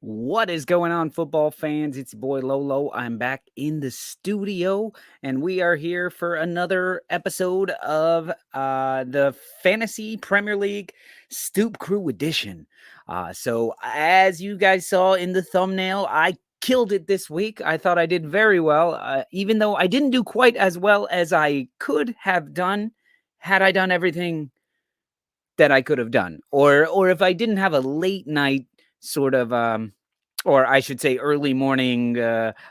What is going on, football fans? It's your boy Lolo. I'm back in the studio, and we are here for another episode of the Fantasy Premier League Stoop Crew edition. So, as you guys saw in the thumbnail, I killed it this week. I thought I did very well, even though I didn't do quite as well as I could have done had I done everything that I could have done, or if I didn't have a late night sort of or I should say early morning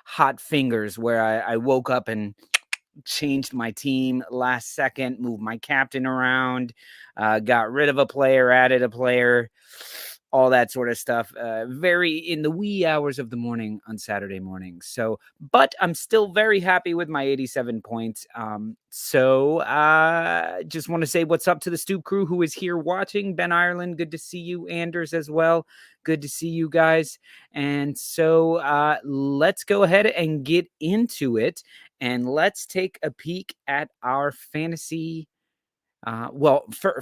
hot fingers where I woke up and changed my team last second, moved my captain around, got rid of a player, added a player, all that sort of stuff. Very in the wee hours of the morning on Saturday morning. So, but I'm still very happy with my 87 points. Just want to say what's up to the Stoop crew who is here watching. Ben Ireland, good to see you. Anders as well. Good to see you guys. And so let's go ahead and get into it. And let's take a peek at our fantasy.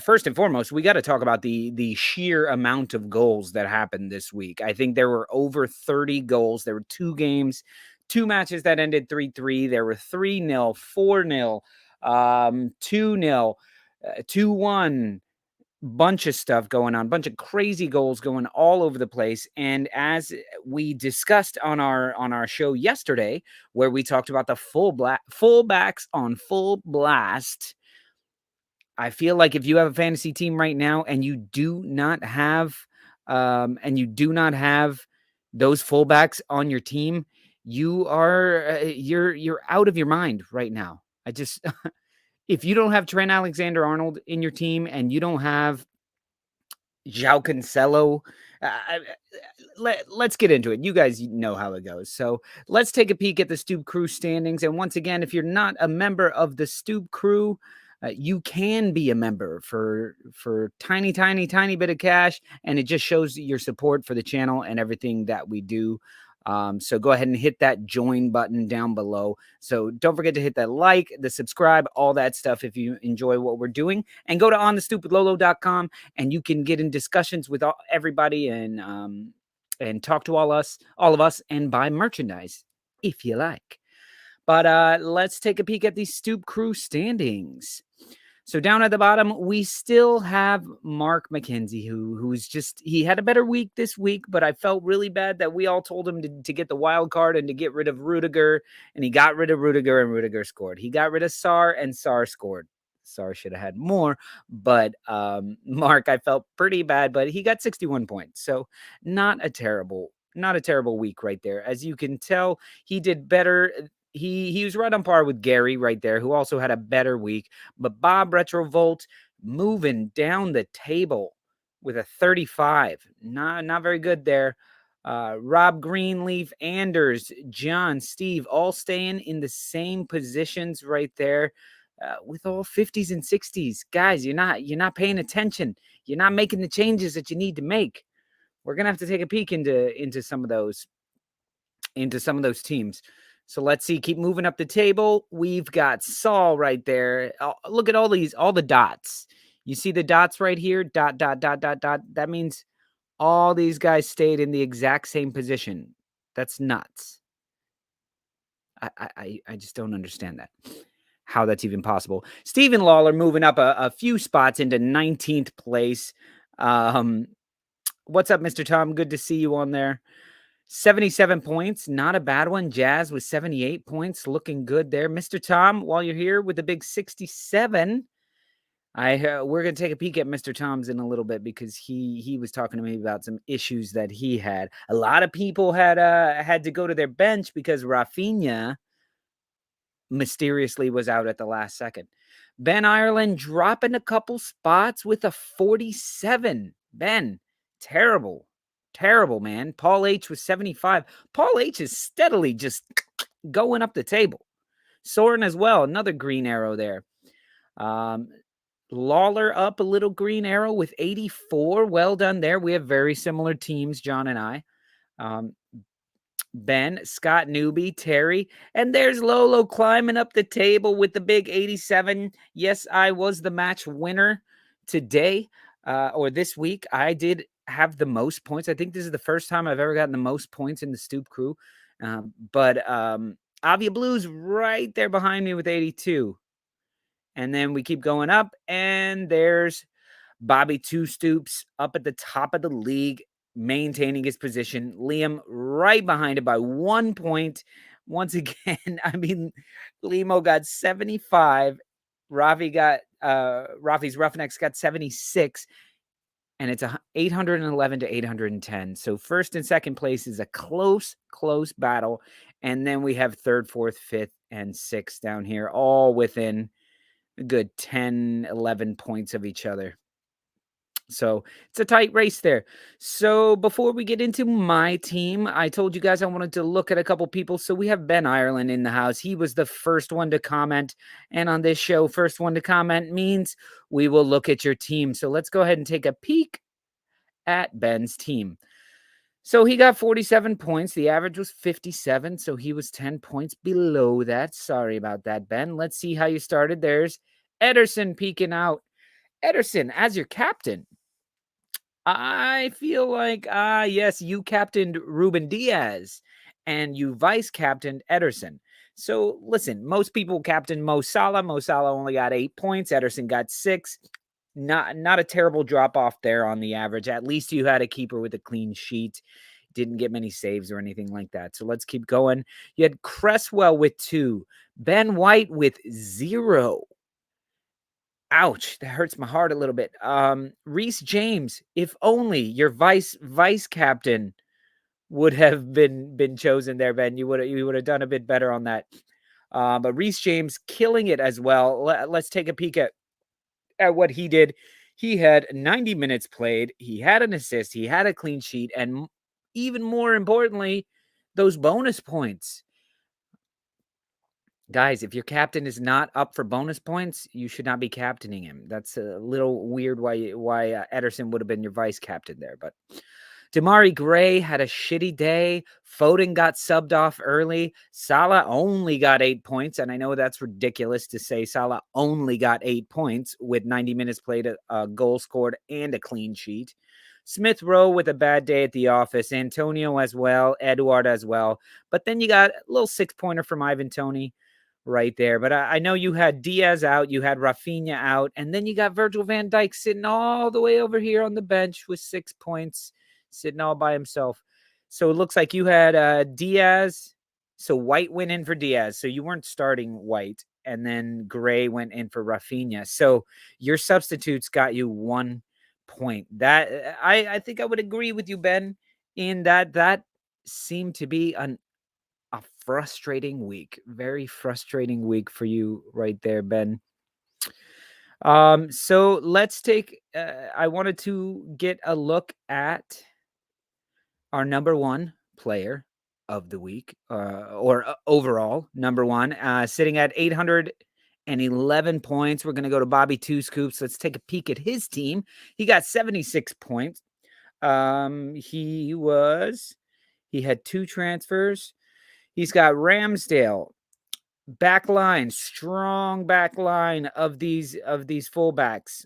First and foremost, we got to talk about the sheer amount of goals that happened this week. I think there were over 30 goals. There were two games, two matches that ended 3-3. There were 3-0, 4-0, 2-0, 2-1. Bunch of stuff going on, bunch of crazy goals going all over the place. And as we discussed on our show yesterday, where we talked about the fullbacks on full blast, I feel like if you have a fantasy team right now and you do not have those fullbacks on your team, you are you're out of your mind right now. I just if you don't have Trent Alexander-Arnold in your team and you don't have Joao Cancelo, let's get into it. You guys know how it goes. So let's take a peek at the Stoop Crew standings. And once again, if you're not a member of the Stoop Crew, you can be a member for tiny bit of cash, and it just shows your support for the channel and everything that we do. So go ahead and hit that join button down below. So don't forget to hit that like, the subscribe, all that stuff if you enjoy what we're doing. And go to onthestupidlolo.com and you can get in discussions with everybody and talk to all of us and buy merchandise if you like. But let's take a peek at the Stoop Crew standings. So down at the bottom, we still have Mark McKenzie, who's just, he had a better week this week, but I felt really bad that we all told him to get the wild card and to get rid of Rudiger, and he got rid of Rudiger, and Rudiger scored. He got rid of Sarr, and Sarr scored. Sarr should have had more, but Mark, I felt pretty bad, but he got 61 points, so not a terrible week right there. As you can tell, he did better. He was right on par with Gary right there, who also had a better week. But Bob Retrovolt moving down the table with a 35. Not very good there. Rob Greenleaf, Anders, John, Steve, all staying in the same positions right there with all 50s and 60s. Guys, you're not paying attention. You're not making the changes that you need to make. We're gonna have to take a peek into some of those teams. So let's see, keep moving up the table. We've got Saul right there. Look at all the dots. You see the dots right here? Dot, dot, dot, dot, dot. That means all these guys stayed in the exact same position. That's nuts. I just don't understand that. How that's even possible. Stephen Lawler moving up a few spots into 19th place. What's up, Mr. Tom? Good to see you on there. 77 points, not a bad one. Jazz with 78 points, looking good there. Mr. Tom, while you're here with the big 67, we're going to take a peek at Mr. Tom's in a little bit because he was talking to me about some issues that he had. A lot of people had to go to their bench because Rafinha mysteriously was out at the last second. Ben Ireland dropping a couple spots with a 47. Ben, terrible, man. Paul H was 75. Paul H is steadily just going up the table. Soren as well, another green arrow there. Lawler up a little green arrow with 84. Well done there. We have very similar teams, John and I. Ben, Scott Newby, Terry, and there's Lolo climbing up the table with the big 87. Yes, I was the match winner today or this week. I did have the most points. I think this is the first time I've ever gotten the most points in the Stoop Crew. But Avia Blue's right there behind me with 82. And then we keep going up, and there's Bobby Two Stoops up at the top of the league, maintaining his position. Liam right behind it by 1 point. Once again, I mean, Limo got 75. Rafi's Roughnecks got 76, and it's 811 to 810. So first and second place is a close battle. And then we have third, fourth, fifth, and sixth down here, all within a good 10, 11 points of each other. So it's a tight race there. So before we get into my team, I told you guys I wanted to look at a couple people. So we have Ben Ireland in the house. He was the first one to comment. And on this show, first one to comment means we will look at your team. So let's go ahead and take a peek at Ben's team. So he got 47 points. The average was 57. So he was 10 points below that. Sorry about that, Ben. Let's see how you started. There's Ederson peeking out. Ederson, as your captain, I feel like, yes, you captained Ruben Diaz and you vice captained Ederson. So listen, most people captain Mo Salah. Mo Salah only got 8 points. Ederson got 6. Not a terrible drop off there on the average. At least you had a keeper with a clean sheet. Didn't get many saves or anything like that. So let's keep going. You had Cresswell with 2. Ben White with 0. Ouch, that hurts my heart a little bit. Reece James, if only your vice captain would have been chosen there, Ben. You would have done a bit better on that. But Reece James killing it as well. Let's take a peek at what he did. He had 90 minutes played. He had an assist. He had a clean sheet, and even more importantly, those bonus points. Guys, if your captain is not up for bonus points, you should not be captaining him. That's a little weird why Ederson would have been your vice captain there. But Damari Gray had a shitty day. Foden got subbed off early. Salah only got 8 points. And I know that's ridiculous to say Salah only got 8 points with 90 minutes played, a goal scored, and a clean sheet. Smith Rowe with a bad day at the office. Antonio as well. Edouard as well. But then you got a little 6-pointer from Ivan Toney right there. But I know you had Diaz out, you had Rafinha out, and then you got Virgil van Dijk sitting all the way over here on the bench with 6 points, sitting all by himself. So it looks like you had Diaz. So White went in for Diaz. So you weren't starting White, and then Gray went in for Rafinha. So your substitutes got you 1 point. That I think I would agree with you, Ben, in that seemed to be a frustrating week. Very frustrating week for you right there, Ben. So let's take, I wanted to get a look at our number 1 player of the week, or overall number 1, sitting at 811 points. We're going to go to Bobby Two Scoops. Let's take a peek at his team. He got 76 points. He had 2 transfers. He's got Ramsdale, backline, strong backline of these fullbacks.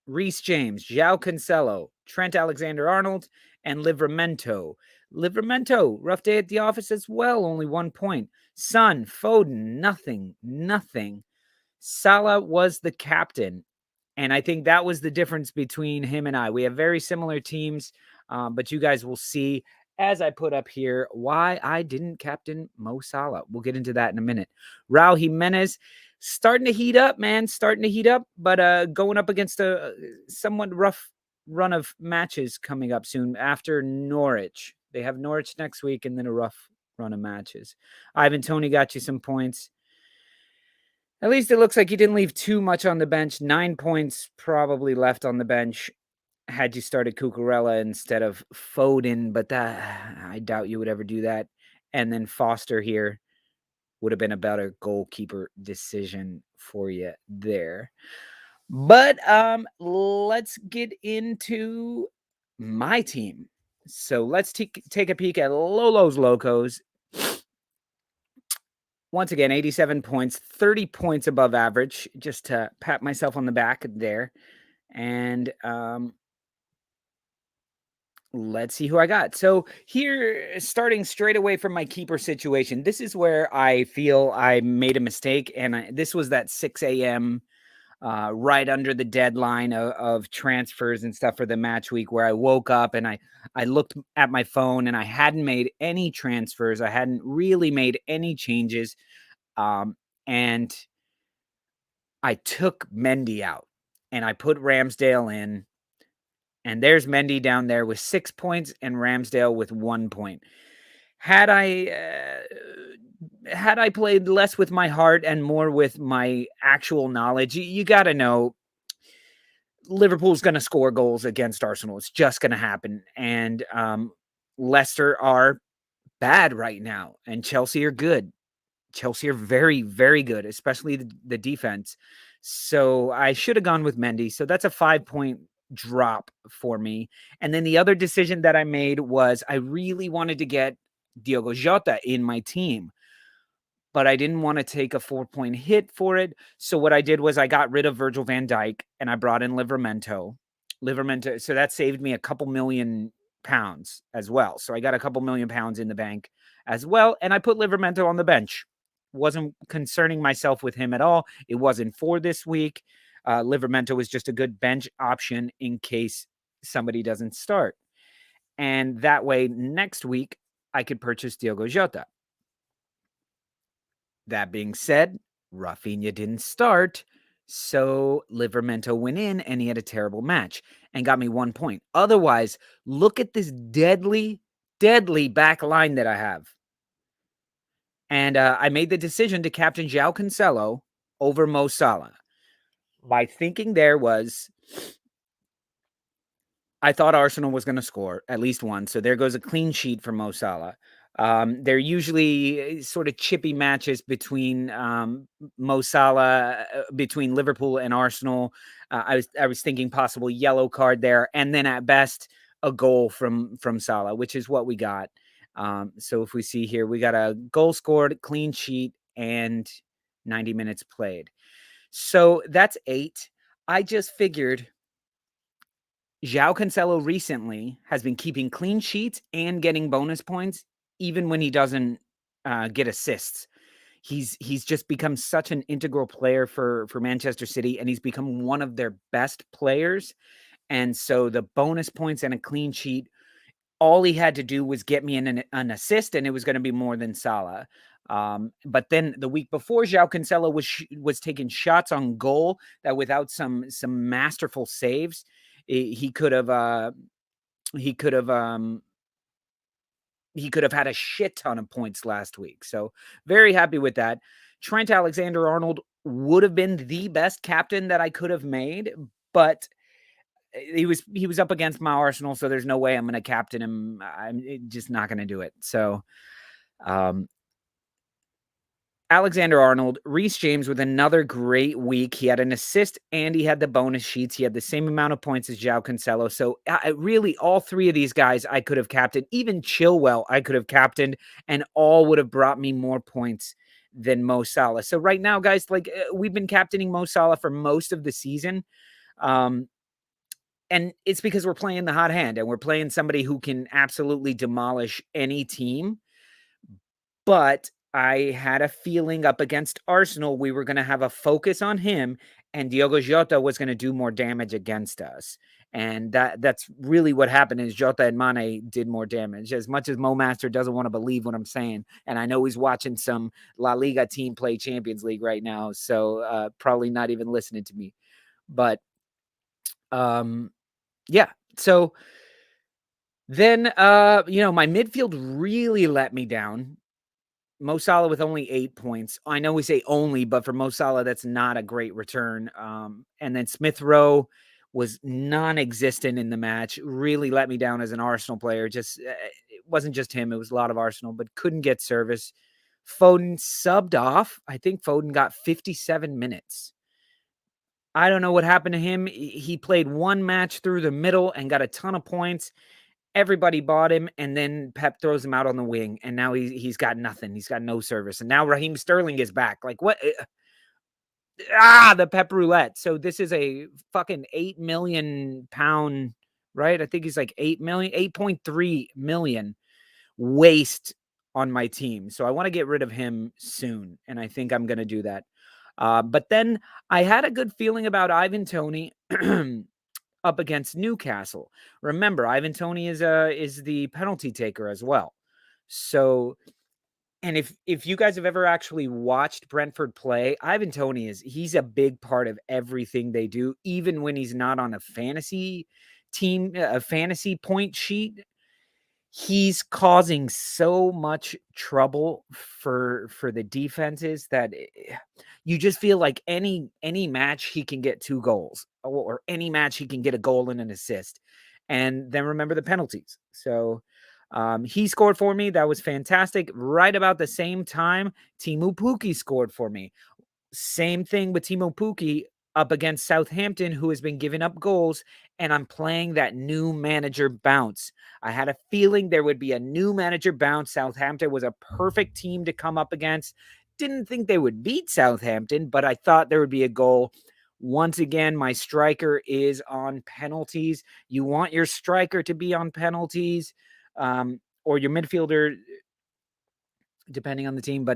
Reece James, Joao Cancelo, Trent Alexander-Arnold, and Livramento. Livramento, rough day at the office as well, only 1 point. Son, Foden, nothing. Salah was the captain, and I think that was the difference between him and I. We have very similar teams, but you guys will see as I put up here why I didn't captain Mo Salah. We'll get into that in a minute. Raul Jimenez starting to heat up, man. Starting to heat up, but going up against a somewhat rough run of matches coming up soon after Norwich. They have Norwich next week and then a rough run of matches. Ivan Toney got you some points. At least it looks like he didn't leave too much on the bench. 9 points probably left on the bench had you started Cucurella instead of Foden, but that I doubt you would ever do that. And then Foster here would have been a better goalkeeper decision for you there. But let's get into my team. So let's take a peek at Lolo's Locos. Once again, 87 points, 30 points above average, just to pat myself on the back there. And Let's see who I got. So here, starting straight away from my keeper situation, this is where I feel I made a mistake. And this was that 6 a.m. Right under the deadline of transfers and stuff for the match week, where I woke up and I looked at my phone and I hadn't made any transfers. I hadn't really made any changes. And I took Mendy out and I put Ramsdale in. And there's Mendy down there with 6 points and Ramsdale with 1 point. Had I played less with my heart and more with my actual knowledge, you got to know Liverpool's going to score goals against Arsenal. It's just going to happen. And Leicester are bad right now, and Chelsea are good. Chelsea are very, very good, especially the defense. So I should have gone with Mendy. So that's a 5-point drop for me. And then the other decision that I made was I really wanted to get Diogo Jota in my team, but I didn't want to take a 4-point hit for it. So what I did was I got rid of Virgil van Dijk and I brought in Livramento. So that saved me a couple £1,000,000 as well. So I got a couple £1,000,000 in the bank as well. And I put Livramento on the bench. Wasn't concerning myself with him at all. It wasn't for this week. Livramento was just a good bench option in case somebody doesn't start. And that way, next week, I could purchase Diogo Jota. That being said, Rafinha didn't start, so Livramento went in and he had a terrible match and got me 1 point. Otherwise, look at this deadly, deadly back line that I have. And I made the decision to captain Joao Cancelo over Mo Salah. My thinking there was I thought Arsenal was going to score at least one. So there goes a clean sheet for Mo Salah. They're usually sort of chippy matches between Mo Salah, between Liverpool and Arsenal. I was thinking possible yellow card there, and then at best a goal from Salah, which is what we got. So if we see here, we got a goal scored, clean sheet, and 90 minutes played. So that's 8. I just figured Joao Cancelo recently has been keeping clean sheets and getting bonus points, even when he doesn't get assists. He's just become such an integral player for Manchester City, and he's become one of their best players. And so the bonus points and a clean sheet, all he had to do was get me an assist, and it was going to be more than Salah. But then the week before, Joao Cancelo was taking shots on goal that, without some masterful saves, he could have had a shit ton of points last week. So very happy with that. Trent Alexander-Arnold would have been the best captain that I could have made, but he was up against my Arsenal, so there's no way I'm going to captain him. I'm just not going to do it. So Alexander-Arnold, Reece James with another great week. He had an assist and he had the bonus sheets. He had the same amount of points as Joao Cancelo. So really, all three of these guys I could have captained. Even Chilwell I could have captained, and all would have brought me more points than Mo Salah. So right now, guys, we've been captaining Mo Salah for most of the season. And it's because we're playing the hot hand and we're playing somebody who can absolutely demolish any team. But I had a feeling up against Arsenal, we were going to have a focus on him, and Diogo Jota was going to do more damage against us. And that's really what happened, is Jota and Mane did more damage. As much as Mo Master doesn't want to believe what I'm saying, and I know he's watching some La Liga team play Champions League right now, so probably not even listening to me. But yeah, so then my midfield really let me down. Mo Salah with only 8 points. I know we say only, but for Mo Salah, that's not a great return. And then Smith Rowe was non-existent in the match. Really let me down as an Arsenal player. Just it wasn't just him; it was a lot of Arsenal, but couldn't get service. Foden subbed off. I think Foden got 57 minutes. I don't know what happened to him. He played one match through the middle and got a ton of points. Everybody bought him, and then Pep throws him out on the wing, and now he's got nothing. He's got no service, and now Raheem Sterling is back. Like, what? The Pep roulette. So this is a fucking £8 million right? I think he's like 8 million, 8.3 million waste on my team. So I want to get rid of him soon. And I think I'm going to do that. But then I had a good feeling about Ivan Toney up against Newcastle. Remember, Ivan Toney is the penalty taker as well. So, and if you guys have ever actually watched Brentford play, Ivan Toney he's a big part of everything they do, even when he's not on a fantasy team, a fantasy point sheet. He's causing so much trouble for the defenses that you just feel like any match he can get 2 goals, or any match he can get a goal and an assist. And then remember the penalties. So he scored for me. That was fantastic. Right about the same time, Teemu Pukki scored for me. Same thing with Teemu Pukki up against Southampton, who has been giving up goals, and I'm playing that new manager bounce. I had a feeling there would be a new manager bounce. Southampton was a perfect team to come up against. Didn't think they would beat Southampton, but I thought there would be a goal. Once again, my striker is on penalties. You want your striker to be on penalties, or your midfielder, depending on the team,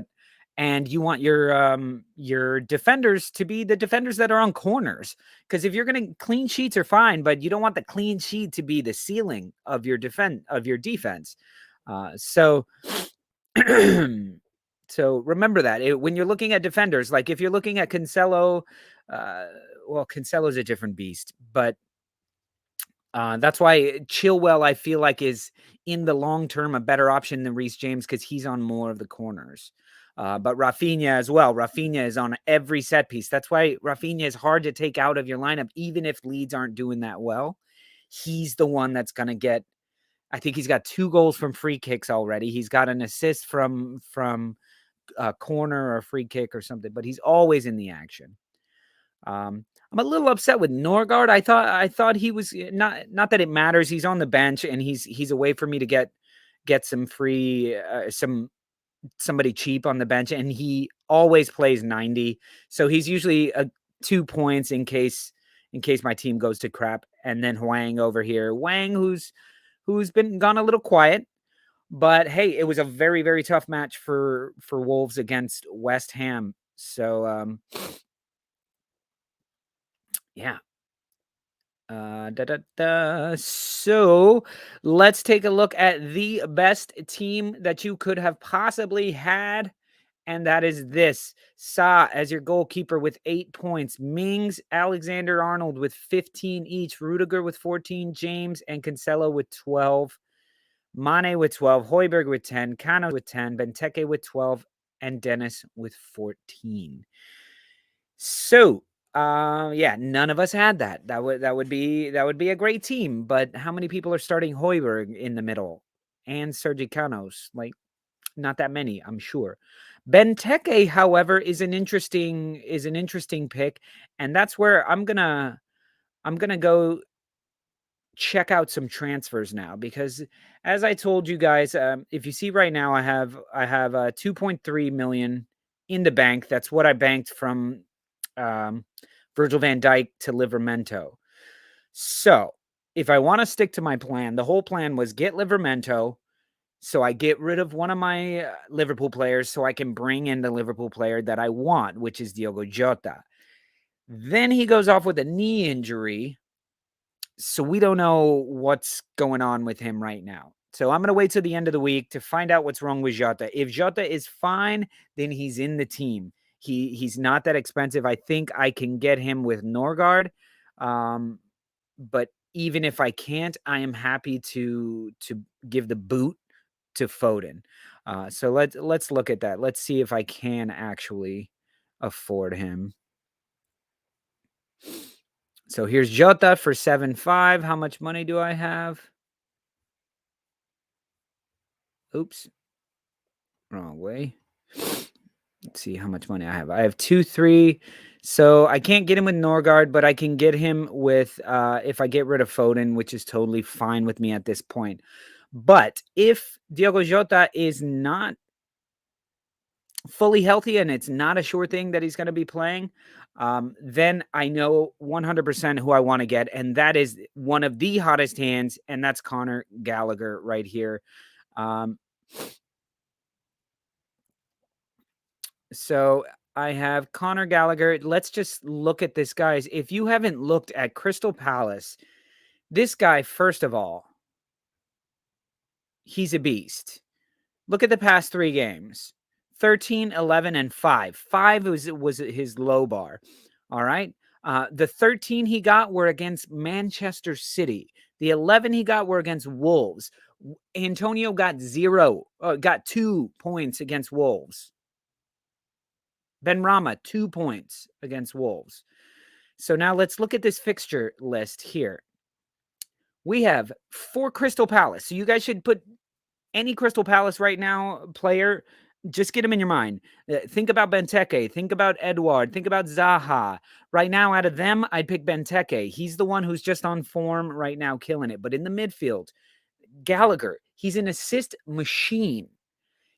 and you want your defenders to be the defenders that are on corners, because if you're going to, clean sheets are fine, but you don't want the clean sheet to be the ceiling of your defense. So so remember that when you're looking at defenders, like if you're looking at Cancelo, well, Cancelo's a different beast, but that's why Chilwell, I feel like, is in the long term a better option than Reece James, because he's on more of the corners. But Rafinha as well. Rafinha is on every set piece. That's why Rafinha is hard to take out of your lineup, even if Leeds aren't doing that well. He's the one that's going to get. I think he's got 2 goals from free kicks already. He's got an assist from a corner or a free kick or something, but he's always in the action. I'm a little upset with Norgard. I thought he was not that it matters. He's on the bench and he's a way for me to get some free somebody cheap on the bench, and he always plays 90. So he's usually 2 points in case my team goes to crap. And then Hwang over here, who's been gone a little quiet, but hey, it was a very, very tough match for Wolves against West Ham. So yeah. So let's take a look at the best team that you could have possibly had. And that is this. Sa as your goalkeeper with 8 points. Mings, Alexander-Arnold with 15 each. Rudiger with 14. James and Cancelo with 12. Mane with 12. Højbjerg with 10. Kano with 10. Benteke with 12. And Dennis with 14. So yeah, none of us had that. That would be a great team. But how many people are starting Højbjerg in the middle and Sergi Canos? Like, not that many, I'm sure. Benteke, however, is an interesting pick, and that's where I'm gonna go check out some transfers now, because as I told you guys, if you see right now, I have 2.3 million in the bank. That's what I banked from Virgil van Dijk to Livramento. So if I want to stick to my plan, the whole plan was get Livramento, so I get rid of one of my Liverpool players so I can bring in the Liverpool player that I want, which is Diogo Jota. Then he goes off with a knee injury, so we don't know what's going on with him right now. So I'm going to wait till the end of the week to find out what's wrong with Jota. If Jota is fine, then he's in the team. He's not that expensive. I think I can get him with Norgard. But even if I can't, I am happy to give the boot to Foden. So let's look at that. Let's see if I can actually afford him. So here's Jota for 7.5. How much money do I have? Oops. Wrong way. Let's see how much money I have. I have 2.3. So I can't get him with Norgard, but I can get him with if I get rid of Foden, which is totally fine with me at this point. But if Diogo Jota is not fully healthy and it's not a sure thing that he's going to be playing, then I know 100% who I want to get, and that is one of the hottest hands, and that's Conor Gallagher right here. So I have Conor Gallagher. Let's just look at this, guys. If you haven't looked at Crystal Palace, this guy, first of all, he's a beast. Look at the past 3 games. 13, 11, and 5. 5 was his low bar. All right. The 13 he got were against Manchester City. The 11 he got were against Wolves. Antonio got 2 points against Wolves. Benrahma, 2 points against Wolves. So now let's look at this fixture list here. We have 4 Crystal Palace. So you guys should put any Crystal Palace right now player, just get them in your mind. Think about Benteke. Think about Edouard. Think about Zaha. Right now, out of them, I'd pick Benteke. He's the one who's just on form right now, killing it. But in the midfield, Gallagher, he's an assist machine.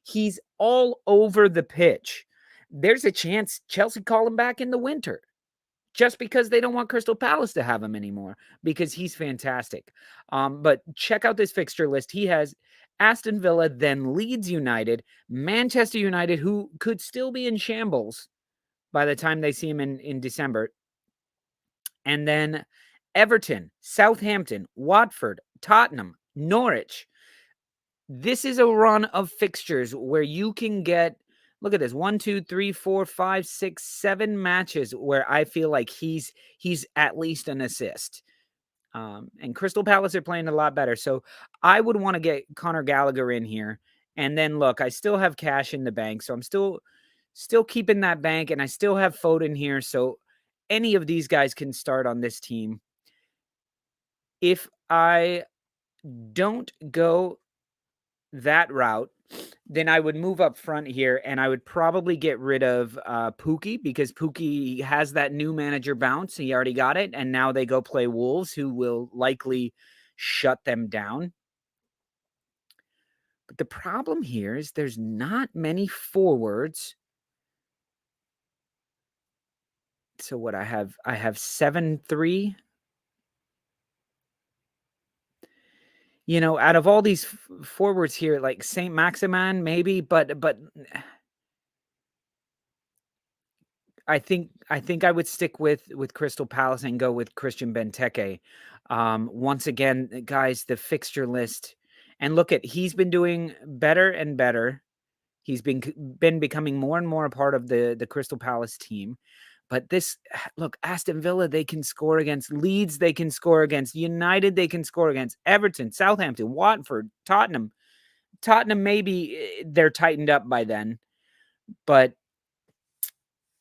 He's all over the pitch. There's a chance Chelsea call him back in the winter just because they don't want Crystal Palace to have him anymore because he's fantastic. But check out this fixture list. He has Aston Villa, then Leeds United, Manchester United, who could still be in shambles by the time they see him in December, and then Everton, Southampton, Watford, Tottenham, Norwich. This is a run of fixtures where you can get, look at this, 1, 2, 3, 4, 5, 6, 7 matches where I feel like he's at least an assist. And Crystal Palace are playing a lot better. So I would want to get Conor Gallagher in here. And then look, I still have cash in the bank. So I'm still keeping that bank, and I still have Foden here. So any of these guys can start on this team. If I don't go that route, then I would move up front here, and I would probably get rid of Pookie, because Pookie has that new manager bounce. He already got it, and now they go play Wolves, who will likely shut them down. But the problem here is there's not many forwards. So what I have 7-3. You know, out of all these forwards here, like Saint Maximin, maybe, but I think I would stick with Crystal Palace and go with Christian Benteke. Once again, guys, the fixture list, and look at, he's been doing better and better. He's been becoming more and more a part of the Crystal Palace team. But this, look, Aston Villa, they can score against. Leeds, they can score against. United, they can score against. Everton, Southampton, Watford, Tottenham. Tottenham, maybe they're tightened up by then. But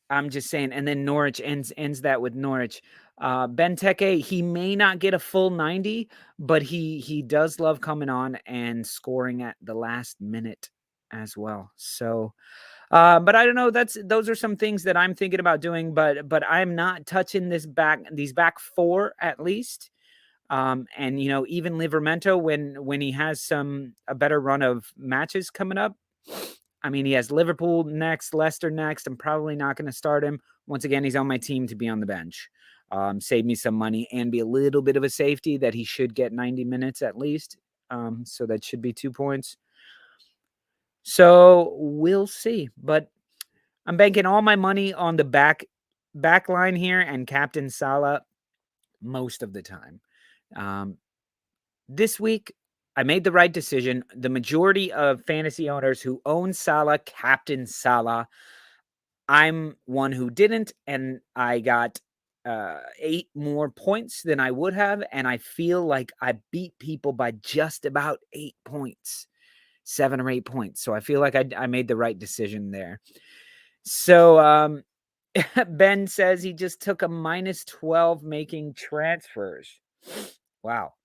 I'm just saying. And then Norwich ends that with Norwich. Benteke, he may not get a full 90, but he does love coming on and scoring at the last minute as well. So, but I don't know. Those are some things that I'm thinking about doing, but I'm not touching these back 4 at least. And you know, even Livermento, when he has a better run of matches coming up. I mean, he has Liverpool next, Leicester next. I'm probably not going to start him. Once again, he's on my team to be on the bench. Save me some money and be a little bit of a safety that he should get 90 minutes at least. So that should be 2 points. So we'll see. But I'm banking all my money on the back line here and Captain Salah most of the time. This week, I made the right decision. The majority of fantasy owners who own Salah, Captain Salah. I'm one who didn't, and I got 8 more points than I would have, and I feel like I beat people by just about 8 points, 7 or 8 points. So I feel like I made the right decision there. So Ben says he just took a -12 making transfers. Wow.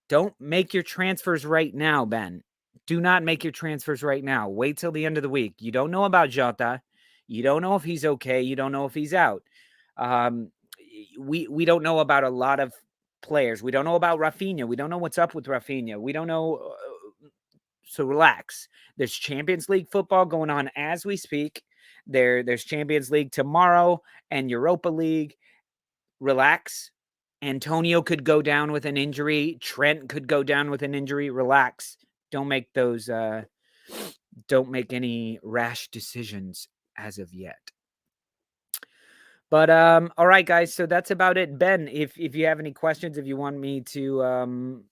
Don't make your transfers right now, Ben. Do not make your transfers right now. Wait till the end of the week. You don't know about Jota. You don't know if he's okay. You don't know if he's out. We don't know about a lot of players. We don't know about Rafinha. We don't know what's up with Rafinha. We don't know. So relax. There's Champions League football going on as we speak. There's Champions League tomorrow and Europa League. Relax. Antonio could go down with an injury. Trent could go down with an injury. Relax. Don't make any rash decisions as of yet. But all right, guys. So that's about it. Ben, if you have any questions, if you want me to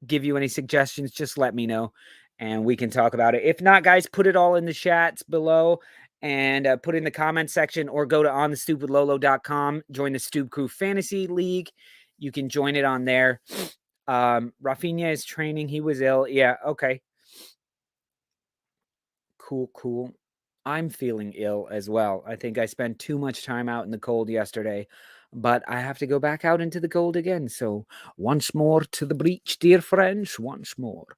give you any suggestions, just let me know and we can talk about it. If not, guys, put it all in the chats below and put it in the comment section, or go to onthestoopwithlolo.com, join the Stoop Crew Fantasy League. You can join it on there. Rafinha is training. He was ill. Yeah, okay. Cool. I'm feeling ill as well. I think I spent too much time out in the cold yesterday, but I have to go back out into the cold again. So once more to the breach, dear friends, once more.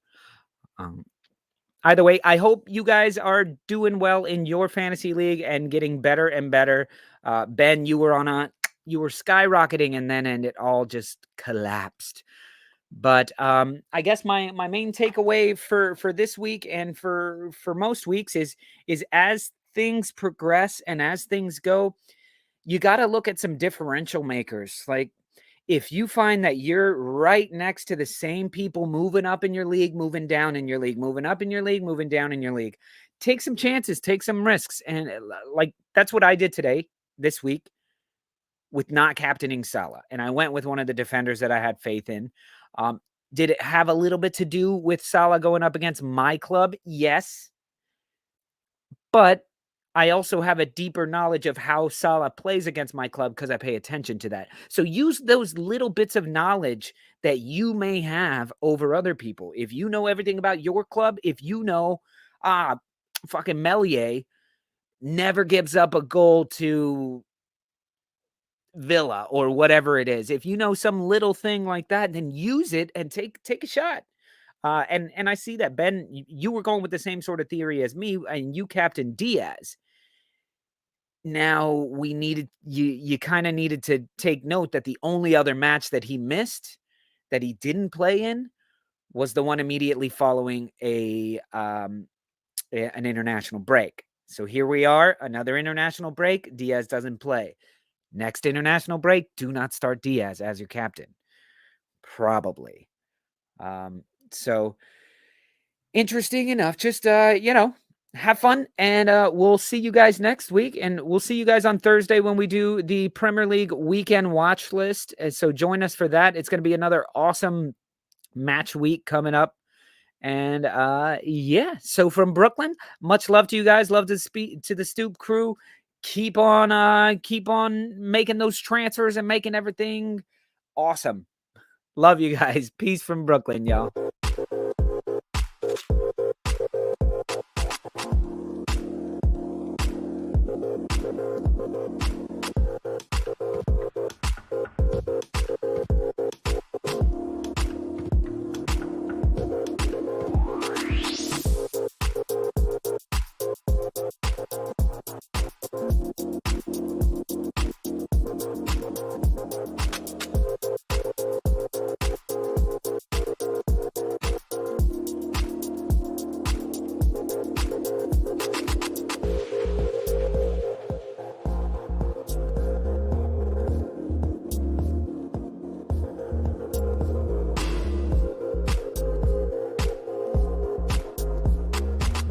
Either way, I hope you guys are doing well in your fantasy league and getting better and better. Ben, you were skyrocketing, and it all just collapsed. But I guess my main takeaway for this week and for most weeks is as things progress and as things go, you got to look at some differential makers. Like, if you find that you're right next to the same people moving up in your league, moving down in your league, moving up in your league, moving down in your league, take some chances, take some risks. And like, that's what I did this week, with not captaining Salah. And I went with one of the defenders that I had faith in. Did it have a little bit to do with Salah going up against my club? Yes. But I also have a deeper knowledge of how Salah plays against my club because I pay attention to that. So use those little bits of knowledge that you may have over other people. If you know everything about your club, if you know, fucking Melier never gives up a goal to Villa or whatever it is. If you know some little thing like that, then use it and take a shot. And I see that, Ben, you were going with the same sort of theory as me, and you captained Diaz. Now you kind of needed to take note that the only other match that he missed, that he didn't play in, was the one immediately following an international break. So here we are, another international break. Diaz doesn't play. Next international break, do not start Diaz as your captain. Probably. So interesting enough. Just have fun, and we'll see you guys next week, and we'll see you guys on Thursday when we do the Premier League weekend watch list. So join us for that. It's going to be another awesome match week coming up. And so from Brooklyn, much love to you guys. Love to speak to the Stoop Crew. Keep on making those transfers and making everything awesome. Love you guys. Peace from Brooklyn, y'all.